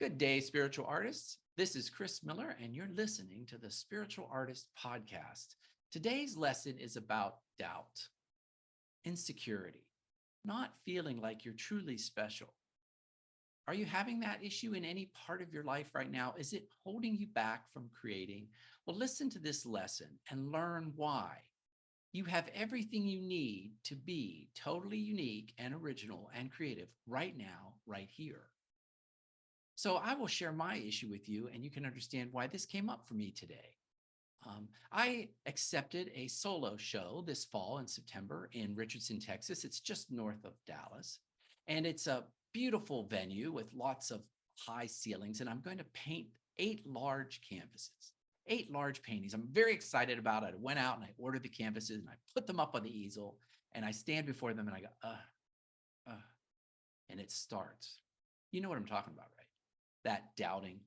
Good day, spiritual artists. This is Chris Miller, and you're listening to the Spiritual Artist Podcast. Today's lesson is about doubt, insecurity, not feeling like you're truly special. Are you having that issue in any part of your life right now? Is it holding you back from creating? Well, listen to this lesson and learn why. You have everything you need to be totally unique and original and creative right now, right here. So I will share my issue with you, and you can understand why this came up for me today. I accepted a solo show this fall in September in Richardson, Texas. It's just north of Dallas, and it's a beautiful venue with lots of high ceilings. And I'm going to paint 8 large canvases, 8 large paintings. I'm very excited about it. I went out and I ordered the canvases and I put them up on the easel, and I stand before them and I go, uh, and it starts. You know what I'm talking about, right? That doubting,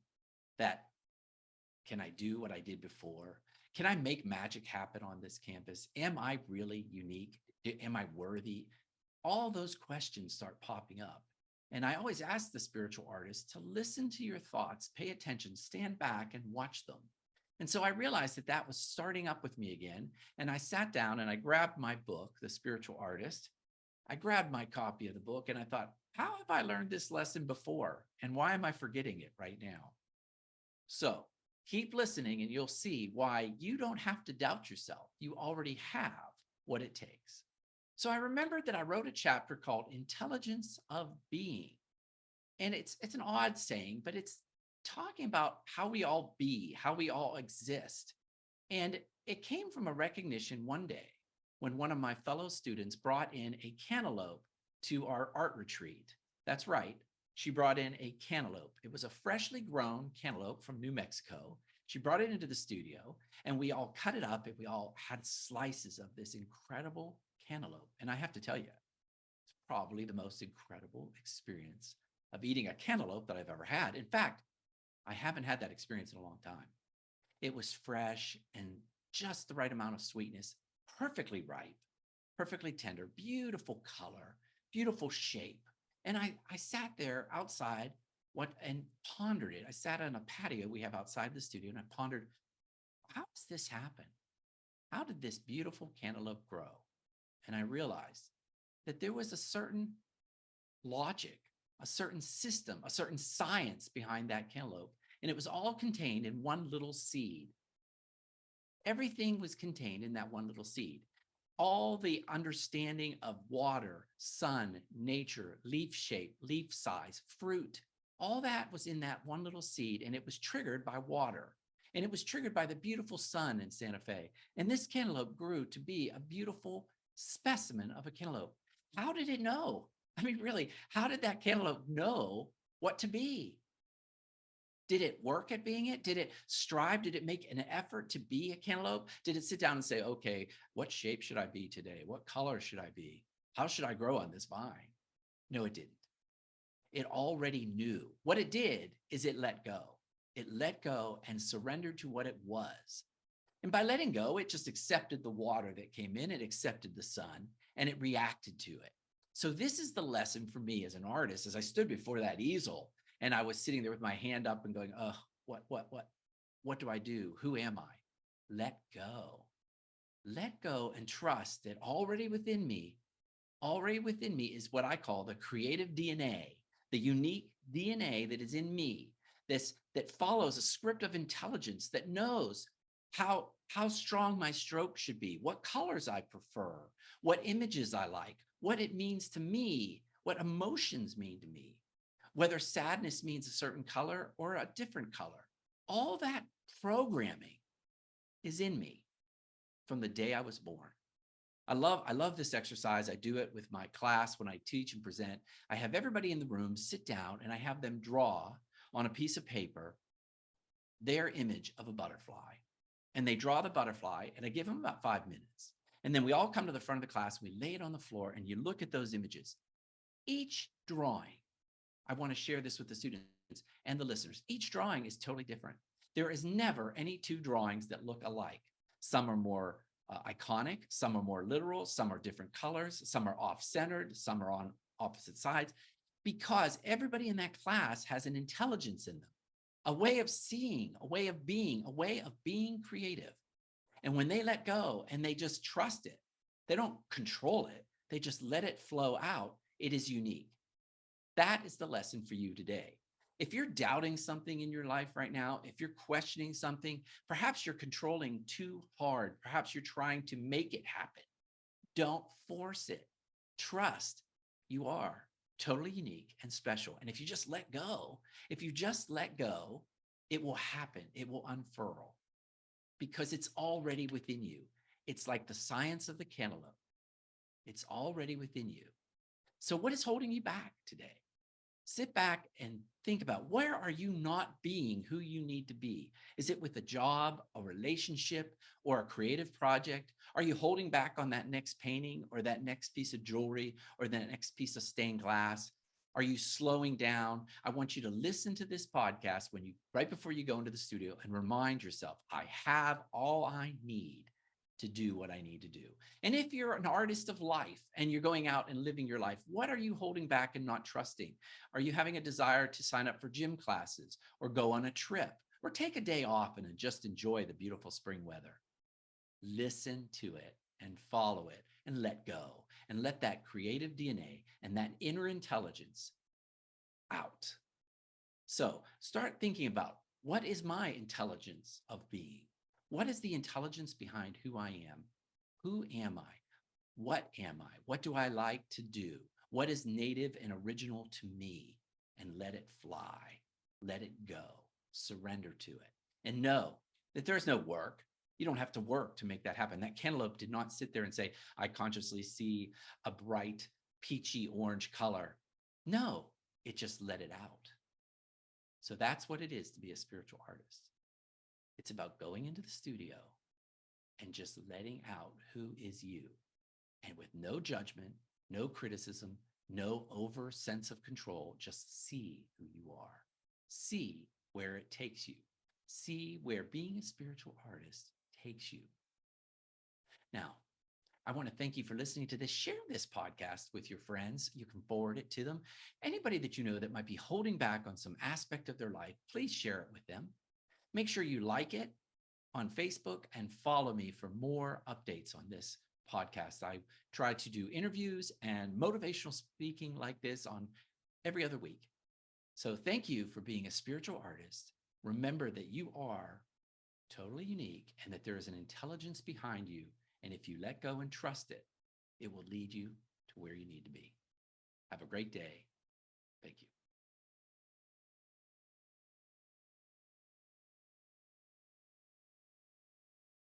that can I do what I did before? Can I make magic happen on this campus? Am I really unique? Am I worthy? All those questions start popping up. And I always ask the spiritual artist to listen to your thoughts, pay attention, stand back and watch them. And so I realized that that was starting up with me again. And I sat down and I grabbed my book, The Spiritual Artist. I grabbed my copy of the book and I thought, how have I learned this lesson before? And why am I forgetting it right now? So keep listening and you'll see why you don't have to doubt yourself. You already have what it takes. So I remembered that I wrote a chapter called Intelligence of Being. And it's an odd saying, but it's talking about how we all be, how we all exist. And it came from a recognition one day when one of my fellow students brought in a cantaloupe to our art retreat. That's right. She brought in a cantaloupe. It was a freshly grown cantaloupe from New Mexico. She brought it into the studio and we all cut it up and we all had slices of this incredible cantaloupe. And I have to tell you, it's probably the most incredible experience of eating a cantaloupe that I've ever had. In fact, I haven't had that experience in a long time. It was fresh and just the right amount of sweetness, perfectly ripe, perfectly tender, beautiful color, beautiful shape. And I sat there outside and pondered it. I sat on a patio we have outside the studio and I pondered, how does this happen? How did this beautiful cantaloupe grow? And I realized that there was a certain logic, a certain system, a certain science behind that cantaloupe. And it was all contained in one little seed. Everything was contained in that one little seed. All the understanding of water, sun, nature, leaf shape, leaf size, fruit, all that was in that one little seed, and it was triggered by water. And it was triggered by the beautiful sun in Santa Fe. And this cantaloupe grew to be a beautiful specimen of a cantaloupe. How did it know? I mean, really, how did that cantaloupe know what to be? Did it work at being it? Did it strive? Did it make an effort to be a cantaloupe? Did it sit down and say, okay, what shape should I be today? What color should I be? How should I grow on this vine? No, it didn't. It already knew. What it did is it let go. It let go and surrendered to what it was. And by letting go, it just accepted the water that came in, it accepted the sun, and it reacted to it. So this is the lesson for me as an artist, as I stood before that easel and I was sitting there with my hand up and going, oh, what do I do? Who am I? Let go. Let go and trust that already within me is what I call the creative DNA, the unique DNA that is in me, that follows a script of intelligence that knows how strong my stroke should be, what colors I prefer, what images I like, what it means to me, what emotions mean to me, whether sadness means a certain color or a different color. All that programming is in me from the day I was born. I love this exercise. I do it with my class when I teach and present. I have everybody in the room sit down and I have them draw on a piece of paper their image of a butterfly. And they draw the butterfly and I give them about 5 minutes. And then we all come to the front of the class, we lay it on the floor and you look at those images. Each drawing, I want to share this with the students and the listeners. Each drawing is totally different. There is never any 2 drawings that look alike. Some are more iconic, some are more literal, some are different colors, some are off-centered, some are on opposite sides. because everybody in that class has an intelligence in them, a way of seeing, a way of being, a way of being creative. And when they let go and they just trust it, they don't control it, they just let it flow out, it is unique. That is the lesson for you today. If you're doubting something in your life right now, if you're questioning something, perhaps you're controlling too hard, perhaps you're trying to make it happen. Don't force it. Trust you are totally unique and special. And if you just let go, it will happen. It will unfurl because it's already within you. It's like the science of the cantaloupe. It's already within you. So what is holding you back today? Sit back and think about, where are you not being who you need to be? Is it with a job, a relationship, or a creative project? Are you holding back on that next painting or that next piece of jewelry or that next piece of stained glass? Are you slowing down? I want you to listen to this podcast right before you go into the studio and remind yourself, I have all I need to do what I need to do. And if you're an artist of life and you're going out and living your life, what are you holding back and not trusting? Are you having a desire to sign up for gym classes or go on a trip or take a day off and just enjoy the beautiful spring weather? Listen to it and follow it and let go and let that creative DNA and that inner intelligence out. So start thinking about, what is my intelligence of being? What is the intelligence behind who I am? Who am I? What am I? What do I like to do? What is native and original to me? And let it fly. Let it go. Surrender to it. And know that there's no work. You don't have to work to make that happen. That cantaloupe did not sit there and say, I consciously see a bright peachy orange color. No, it just let it out. So that's what it is to be a spiritual artist. It's about going into the studio and just letting out who is you. And with no judgment, no criticism, no over sense of control, just see who you are. See where it takes you. See where being a spiritual artist takes you. Now, I want to thank you for listening to this. Share this podcast with your friends. You can forward it to them. Anybody that you know that might be holding back on some aspect of their life, please share it with them. Make sure you like it on Facebook and follow me for more updates on this podcast. I try to do interviews and motivational speaking like this on every other week. So thank you for being a spiritual artist. Remember that you are totally unique and that there is an intelligence behind you. And if you let go and trust it, it will lead you to where you need to be. Have a great day. Thank you.